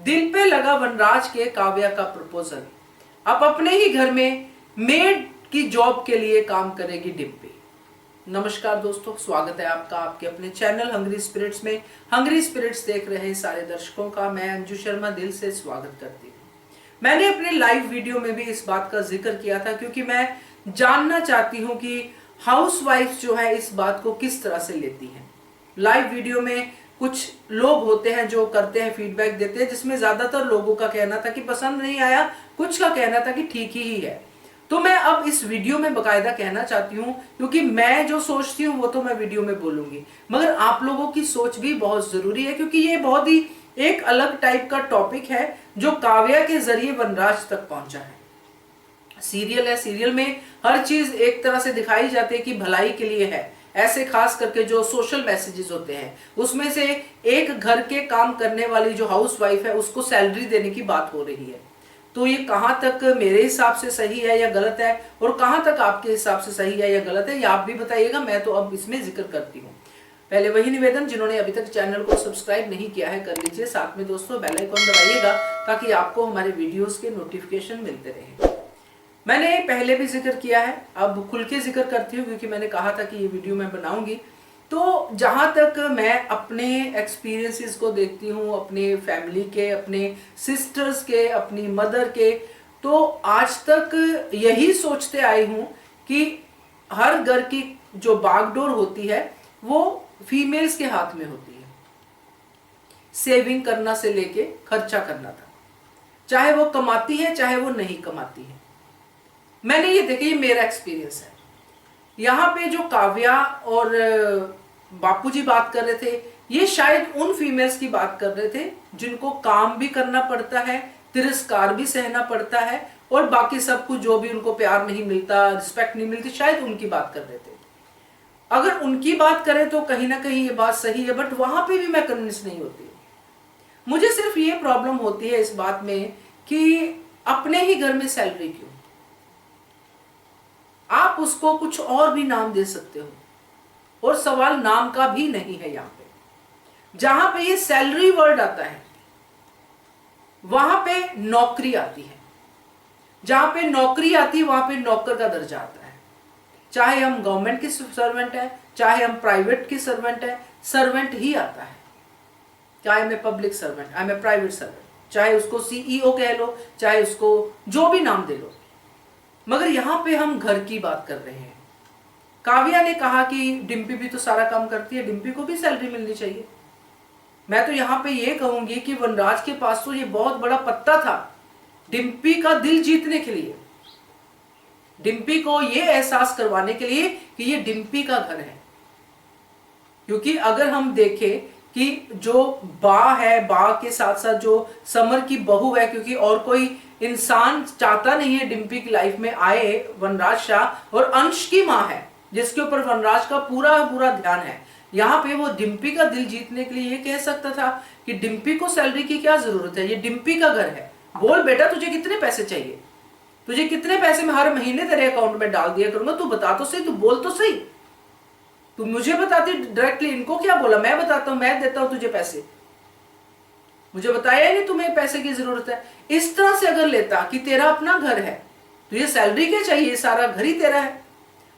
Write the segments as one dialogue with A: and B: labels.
A: दिल पे लगा वनराज के काव्या का प्रपोजल। अब अपने ही घर में मेड की जॉब के लिए काम करेगी डिम्पी। नमस्कार दोस्तों, स्वागत है आपका आपके अपने चैनल हंग्री स्पिरिट्स में। हंग्री स्पिरिट्स देख रहे सारे दर्शकों का मैं अंजू शर्मा दिल से स्वागत करती हूँ। मैंने अपने लाइव वीडियो में भी इस बात का जिक्र किया था क्योंकि मैं जानना चाहती हूँ कि हाउसवाइफ जो है इस बात को किस तरह से लेती हैं। लाइव वीडियो में कुछ लोग होते हैं जो करते हैं, फीडबैक देते हैं, जिसमें ज्यादातर लोगों का कहना था कि पसंद नहीं आया, कुछ का कहना था कि ठीक ही है। तो मैं अब इस वीडियो में बकायदा कहना चाहती हूँ क्योंकि मैं जो सोचती हूँ वो तो मैं वीडियो में बोलूंगी, मगर आप लोगों की सोच भी बहुत जरूरी है क्योंकि ये बहुत ही एक अलग टाइप का टॉपिक है जो काव्या के जरिए वनराज तक पहुंचा है। सीरियल है, सीरियल में हर चीज एक तरह से दिखाई जाती है कि भलाई के लिए है। ऐसे खास करके जो सोशल मैसेजेस होते हैं उसमें से एक घर के काम करने वाली जो हाउसवाइफ है उसको सैलरी देने की बात हो रही है। तो ये कहां तक मेरे हिसाब से सही है या गलत है, और कहां तक आपके हिसाब से सही है या गलत है, ये आप भी बताइएगा। मैं तो अब इसमें जिक्र करती हूँ। पहले वही निवेदन, जिन्होंने अभी तक चैनल को सब्सक्राइब नहीं किया है कर लीजिए, साथ में दोस्तों बेल आइकन दबाइएगा ताकि आपको हमारे वीडियोस के नोटिफिकेशन मिलते रहे। मैंने पहले भी जिक्र किया है, अब खुल के जिक्र करती हूँ क्योंकि मैंने कहा था कि ये वीडियो मैं बनाऊंगी। तो जहां तक मैं अपने एक्सपीरियंसेस को देखती हूँ, अपने फैमिली के, अपने सिस्टर्स के, अपनी मदर के, तो आज तक यही सोचते आई हूँ कि हर घर की जो बागडोर होती है वो फीमेल्स के हाथ में होती है। सेविंग करना से लेके खर्चा करना था, चाहे वो कमाती है चाहे वो नहीं कमाती है। मैंने ये देखा, ये मेरा एक्सपीरियंस है। यहाँ पे जो काव्या और बापूजी बात कर रहे थे, ये शायद उन फीमेल्स की बात कर रहे थे जिनको काम भी करना पड़ता है, तिरस्कार भी सहना पड़ता है, और बाकी सब कुछ जो भी उनको प्यार नहीं मिलता, रिस्पेक्ट नहीं मिलती, शायद उनकी बात कर रहे थे। अगर उनकी बात करें तो कहीं ना कहीं ये बात सही है, बट वहां पे भी मैं कन्विंस नहीं होती। मुझे सिर्फ ये प्रॉब्लम होती है इस बात में कि अपने ही घर में सैलरी क्यों? आप उसको कुछ और भी नाम दे सकते हो, और सवाल नाम का भी नहीं है। यहां पे जहां पे ये सैलरी वर्ड आता है वहां पे नौकरी आती है। जहां पे नौकरी आती है वहां पे नौकर का दर्जा आता है। चाहे हम गवर्नमेंट के सर्वेंट है, चाहे हम प्राइवेट के सर्वेंट है, सर्वेंट ही आता है। चाहे मैं पब्लिक सर्वेंट, आई मैं प्राइवेट सर्वेंट, चाहे उसको सीईओ कह लो, चाहे उसको जो भी नाम दे लो, मगर यहां पे हम घर की बात कर रहे हैं। काव्या ने कहा कि डिम्पी भी तो सारा काम करती है, डिम्पी को भी सैलरी मिलनी चाहिए। मैं तो यहां पे ये कहूंगी कि वनराज के पास तो ये बहुत बड़ा पत्ता था डिम्पी का दिल जीतने के लिए, डिम्पी को ये एहसास करवाने के लिए कि ये डिम्पी का घर है। क्योंकि अगर हम देखें कि जो बा है, बा के साथ साथ जो समर की बहू है, क्योंकि और कोई इंसान चाहता नहीं है डिम्पी की लाइफ में आए वनराज शाह, और अंश की मां है जिसके ऊपर वनराज का पूरा पूरा ध्यान है। यहाँ पे वो डिम्पी का दिल जीतने के लिए ये कह सकता था कि डिम्पी को सैलरी की क्या जरूरत है, ये डिम्पी का घर है, बोल बेटा तुझे कितने पैसे चाहिए, तुझे कितने पैसे मैं हर महीने तेरे अकाउंट में डाल दिया करूंगा, तू बता तो सही, तू बोल तो सही। तू मुझे बताती डायरेक्टली, इनको क्या बोला, मैं बताता हूं, मैं देता हूं तुझे पैसे, मुझे बताया ही नहीं तुम्हें पैसे की जरूरत है। इस तरह से अगर लेता कि तेरा अपना घर है, तुझे सैलरी क्या चाहिए, सारा घर ही तेरा है,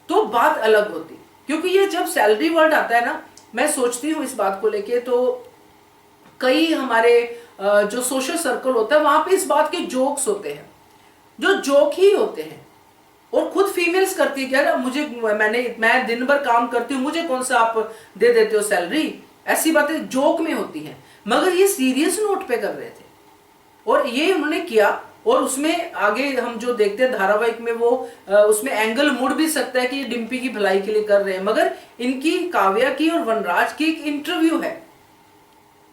A: तो बात अलग होती। क्योंकि ये जब सैलरी वर्ड आता है ना, मैं सोचती हूँ इस बात को लेके, तो कई हमारे जो सोशल सर्कल होता है वहां पे इस बात के जोक्स होते हैं, जो जोक ही होते हैं, और खुद फीमेल्स करती है कि यार मुझे, मैं दिन भर काम करती हूँ, मुझे कौन सा आप दे देते हो सैलरी, ऐसी बातें जोक में होती हैं। मगर ये सीरियस नोट पे कर रहे थे और ये उन्होंने किया, और उसमें आगे हम जो देखते हैं धारावाहिक में वो उसमें एंगल मुड़ भी सकता है कि ये डिम्पी की भलाई के लिए कर रहे हैं, मगर इनकी, काव्या की और वनराज की एक इंटरव्यू है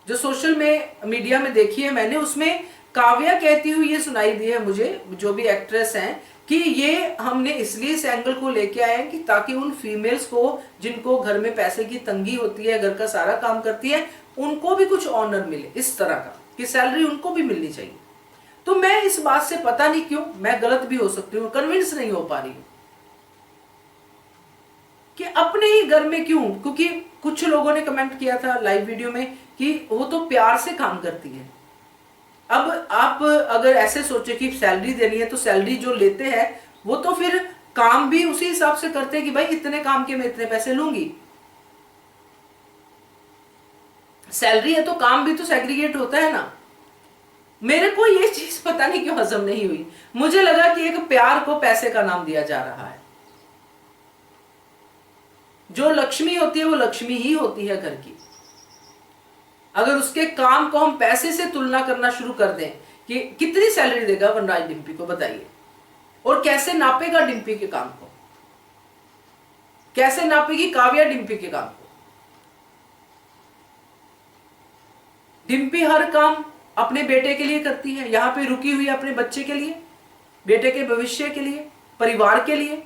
A: जो सोशल में मीडिया में देखी है मैंने, उसमें काव्या कहती हुई ये सुनाई दी है मुझे, जो भी एक्ट्रेस हैं, कि ये हमने इसलिए इस एंगल को लेके आए हैं कि ताकि उन फीमेल्स को जिनको घर में पैसे की तंगी होती है, घर का सारा काम करती है, उनको भी कुछ ऑनर मिले, इस तरह का कि सैलरी उनको भी मिलनी चाहिए। तो मैं इस बात से पता नहीं क्यों, मैं गलत भी हो सकती हूँ, कन्विंस नहीं हो पा रही हूं कि अपने ही घर में क्यों। क्योंकि कुछ लोगों ने कमेंट किया था लाइव वीडियो में कि वो तो प्यार से काम करती है, अब आप अगर ऐसे सोचे कि सैलरी देनी है तो सैलरी जो लेते हैं वो तो फिर काम भी उसी हिसाब से करते हैं कि भाई इतने काम के मैं इतने पैसे लूंगी। सैलरी है तो काम भी तो सेग्रीगेट होता है ना। मेरे को ये चीज पता नहीं क्यों हजम नहीं हुई। मुझे लगा कि एक प्यार को पैसे का नाम दिया जा रहा है। जो लक्ष्मी होती है वो लक्ष्मी ही होती है घर की। अगर उसके काम को हम पैसे से तुलना करना शुरू कर दें कि कितनी सैलरी देगा वनराज डिम्पी को, बताइए, और कैसे नापेगा डिम्पी के काम को, कैसे नापेगी काव्या डिम्पी के काम को। डिम्पी हर काम अपने बेटे के लिए करती है, यहां पे रुकी हुई अपने बच्चे के लिए, बेटे के भविष्य के लिए, परिवार के लिए।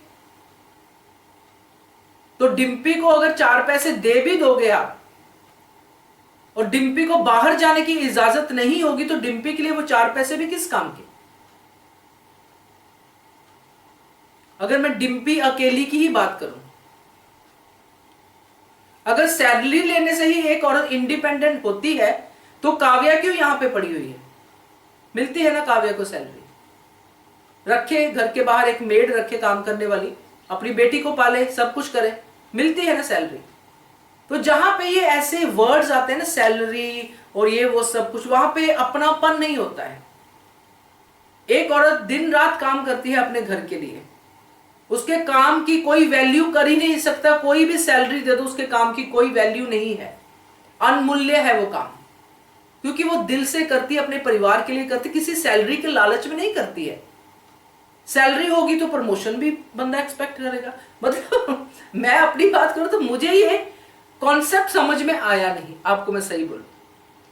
A: तो डिम्पी को अगर 4 पैसे दे भी दोगे आप और डिम्पी को बाहर जाने की इजाजत नहीं होगी तो डिम्पी के लिए वो 4 पैसे भी किस काम के। अगर मैं डिम्पी अकेली की ही बात करूं, अगर सैलरी लेने से ही एक औरत इंडिपेंडेंट होती है तो काव्या क्यों यहां पे पड़ी हुई है। मिलती है ना काव्या को सैलरी, रखे घर के बाहर एक मेड रखे काम करने वाली, अपनी बेटी को पाले, सब कुछ करे, मिलती है ना सैलरी। तो जहां पे ये ऐसे वर्ड्स आते हैं ना सैलरी और ये वो सब कुछ, वहां पे अपनापन नहीं होता है। एक औरत दिन रात काम करती है अपने घर के लिए, उसके काम की कोई वैल्यू कर ही नहीं सकता। कोई भी सैलरी दे दो उसके काम की कोई वैल्यू नहीं है, अनमूल्य है वो काम, क्योंकि वो दिल से करती है, अपने परिवार के लिए करती, किसी सैलरी के लालच में नहीं करती है। सैलरी होगी तो प्रमोशन भी बंदा एक्सपेक्ट करेगा। मतलब मैं अपनी बात करूं तो मुझे ये कॉन्सेप्ट समझ में आया नहीं, आपको मैं सही बोलूं।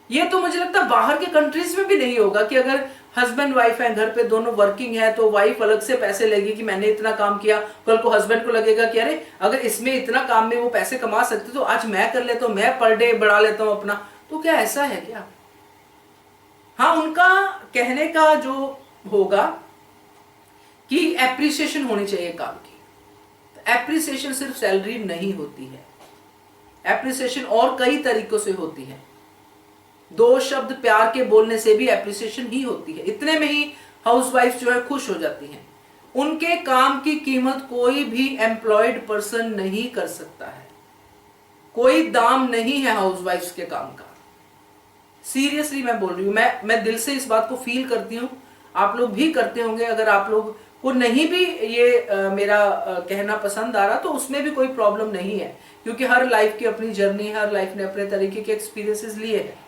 A: ये तो मुझे लगता है बाहर के कंट्रीज में भी नहीं होगा कि अगर हस्बैंड वाइफ है, घर पे दोनों वर्किंग है, तो वाइफ अलग से पैसे लेगी कि मैंने इतना काम किया। कल को हस्बैंड को लगेगा कि अरे अगर इसमें इतना काम में वो पैसे कमा सकते तो आज मैं कर लेता हूं, मैं पर डे बढ़ा लेता हूं अपना। तो क्या ऐसा है क्या? हाँ, उनका कहने का जो होगा कि एप्रिसिएशन होनी चाहिए काम की। एप्रिसिएशन सिर्फ सैलरी नहीं होती है, एप्रिसिएशन और कई तरीकों से होती है। 2 शब्द प्यार के बोलने से भी एप्रिसिएशन ही होती है। इतने में ही हाउसवाइफ जो है खुश हो जाती हैं। उनके काम की कीमत कोई भी एम्प्लॉयड पर्सन नहीं कर सकता है। कोई दाम नहीं है हाउसवाइफ्स के काम का। सीरियसली मैं बोल रही हूं, मैं दिल से इस बात को फील करती हूं, आप लोग भी करते होंगे। अगर आप लोग को नहीं भी ये मेरा कहना पसंद आ रहा तो उसमें भी कोई प्रॉब्लम नहीं है, क्योंकि हर लाइफ की अपनी जर्नी है, हर लाइफ ने अपने तरीके के एक्सपीरियंसेस लिए हैं।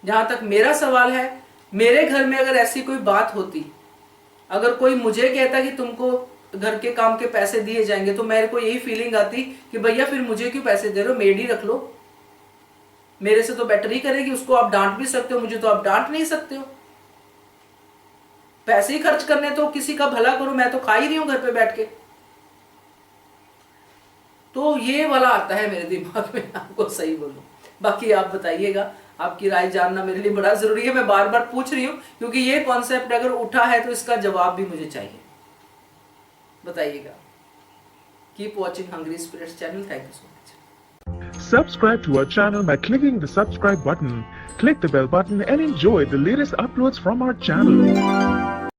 A: जहां तक मेरा सवाल है, मेरे घर में अगर ऐसी कोई बात होती, अगर कोई मुझे कहता कि तुमको घर के काम के पैसे दिए जाएंगे, तो मेरे को यही फीलिंग आती कि भैया फिर मुझे क्यों पैसे दे रहे हो, मेड ही रख लो, मेरे से तो बेटर ही करेगी। उसको आप डांट भी सकते हो, मुझे तो आप डांट नहीं सकते हो। पैसे ही खर्च करने तो किसी का भला करो, मैं तो खा ही रही हूं घर पे बैठ के। तो ये वाला आता है मेरे दिमाग में, आपको सही बोलूं। बाकी आप बताइएगा, आपकी राय जानना मेरे लिए बड़ा जरूरी है। मैं बार बार पूछ रही हूं क्योंकि ये कॉन्सेप्ट अगर उठा है तो इसका जवाब भी मुझे चाहिए। बताइएगा। Keep watching Hungry Spirits channel. Thank you so much.
B: Subscribe to our channel by clicking the subscribe button. Click the bell button and enjoy the latest uploads from our channel.